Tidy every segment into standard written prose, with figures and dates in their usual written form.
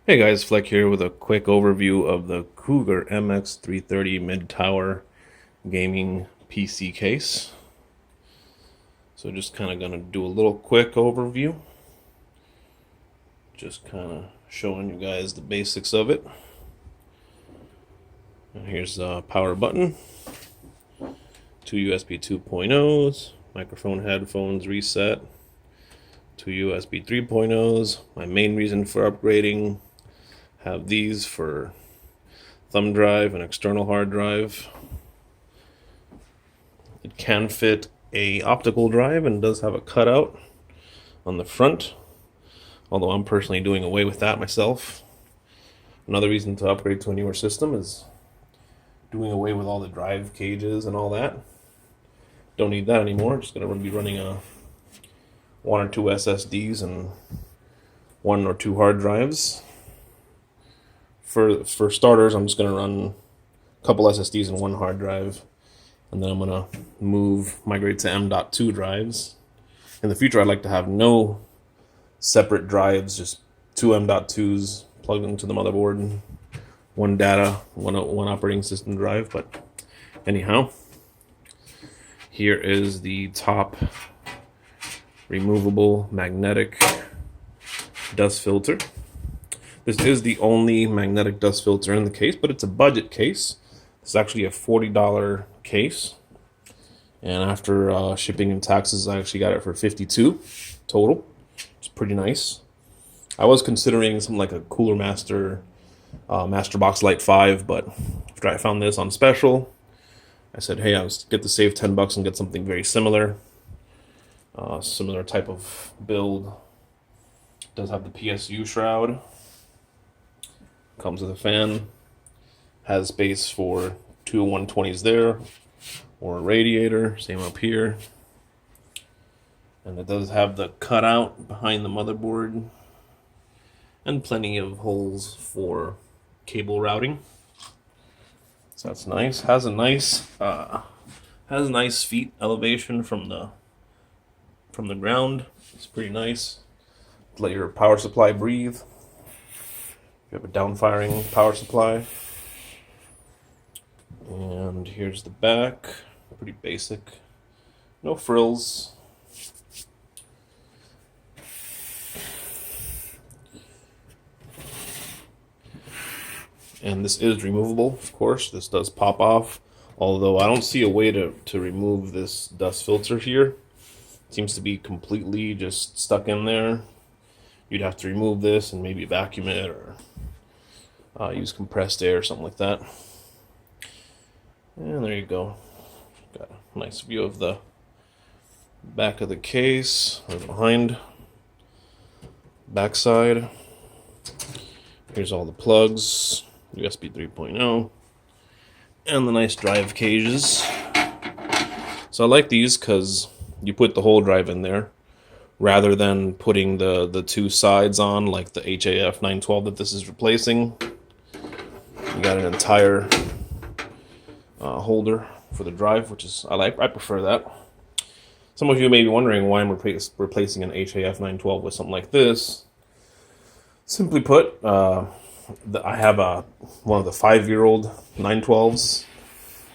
Hey guys, Fleck here with a quick overview of the Cougar MX330 mid-tower gaming PC case. So just kind of going to do a little quick overview. Just kind of showing you guys the basics of it. And here's the power button. Two USB 2.0s, microphone, headphones, reset. Two USB 3.0s. My main reason for upgrading. Have these for thumb drive and external hard drive. It can fit a optical drive and does have a cutout on the front, although I'm personally doing away with that myself. Another reason to upgrade to a newer system is doing away with all the drive cages and all that. Don't need that anymore. Just going to be running one or two SSDs and one or two hard drives. For starters, I'm just going to run a couple SSDs and one hard drive, and then I'm going to migrate to M.2 drives. In the future, I'd like to have no separate drives, just two M.2s plugged into the motherboard, one data, one operating system drive. But anyhow, here is the top removable magnetic dust filter. This is the only magnetic dust filter in the case, but it's a budget case. It's actually a $40 case. And after shipping and taxes, I actually got it for $52 total. It's pretty nice. I was considering something like a Cooler Master Masterbox Lite 5, but after I found this on special, I said, hey, I was get to save $10 and get something very similar. Similar type of build. It does have the Psu Shroud. Comes with a fan, has space for two 120s there, or a radiator, same up here. And it does have the cutout behind the motherboard, and plenty of holes for cable routing. So that's nice. Has a nice feet elevation from the ground. It's pretty nice. Let your power supply breathe. You have a downfiring power supply. And here's the back. Pretty basic. No frills. And this is removable, of course. This does pop off. Although I don't see a way to remove this dust filter here. It seems to be completely just stuck in there. You'd have to remove this and maybe vacuum it or use compressed air or something like that. And there you go. Got a nice view of the back of the case, or behind, backside. Here's all the plugs, USB 3.0, and the nice drive cages. So I like these because you put the whole drive in there, rather than putting the two sides on like the HAF 912 that this is replacing. You got an entire holder for the drive, which is I prefer that. Some of you may be wondering why I'm replacing an HAF 912 with something like this. Simply put, I have one of the 5-year-old 912s,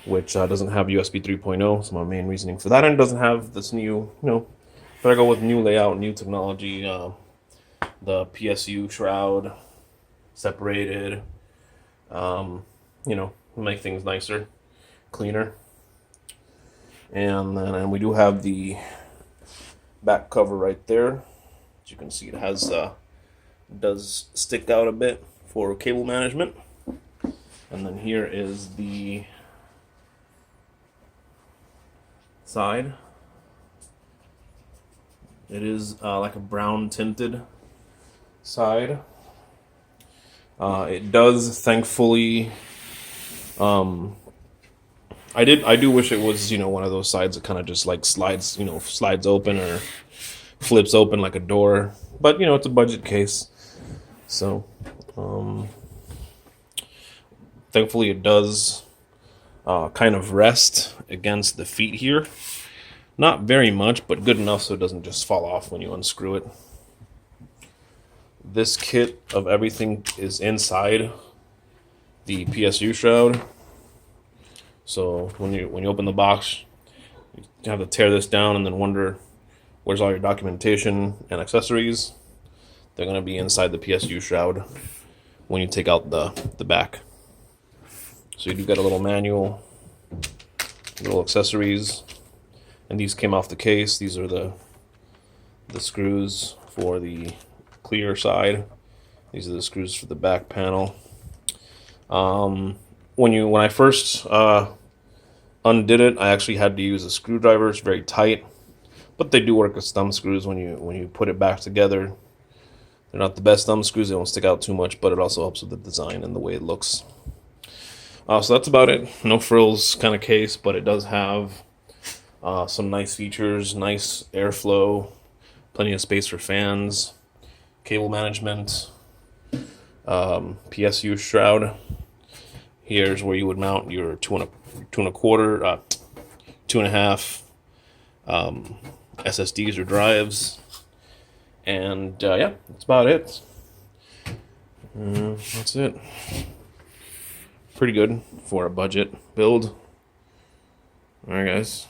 which doesn't have USB 3.0. So my main reasoning for that, and doesn't have this new, but I go with new layout, new technology, the Psu Shroud, separated, make things nicer, cleaner. And then we do have the back cover right there. As you can see, it has does stick out a bit for cable management. And then here is the side. It is like a brown tinted side. It does, thankfully. I do wish it was, one of those sides that kind of just like slides open or flips open like a door. But it's a budget case, so thankfully it does kind of rest against the feet here. Not very much, but good enough so it doesn't just fall off when you unscrew it. This kit of everything is inside the Psu Shroud. So when you open the box, you have to tear this down and then wonder where's all your documentation and accessories. They're going to be inside the Psu Shroud when you take out the back. So you do get a little manual, little accessories, and these came off the case. These are the screws for the clear side. These are the screws for the back panel. When I first undid it, I actually had to use a screwdriver. It's very tight, but they do work as thumb screws when you put it back together. They're not the best thumb screws. They don't stick out too much, but it also helps with the design and the way it looks. So that's about it. No frills kind of case, but it does have some nice features, nice airflow, plenty of space for fans, cable management, Psu Shroud. Here's where you would mount your 2.25, 2.5 SSDs or drives, and yeah, that's about it. That's it. Pretty good for a budget build. All right, guys.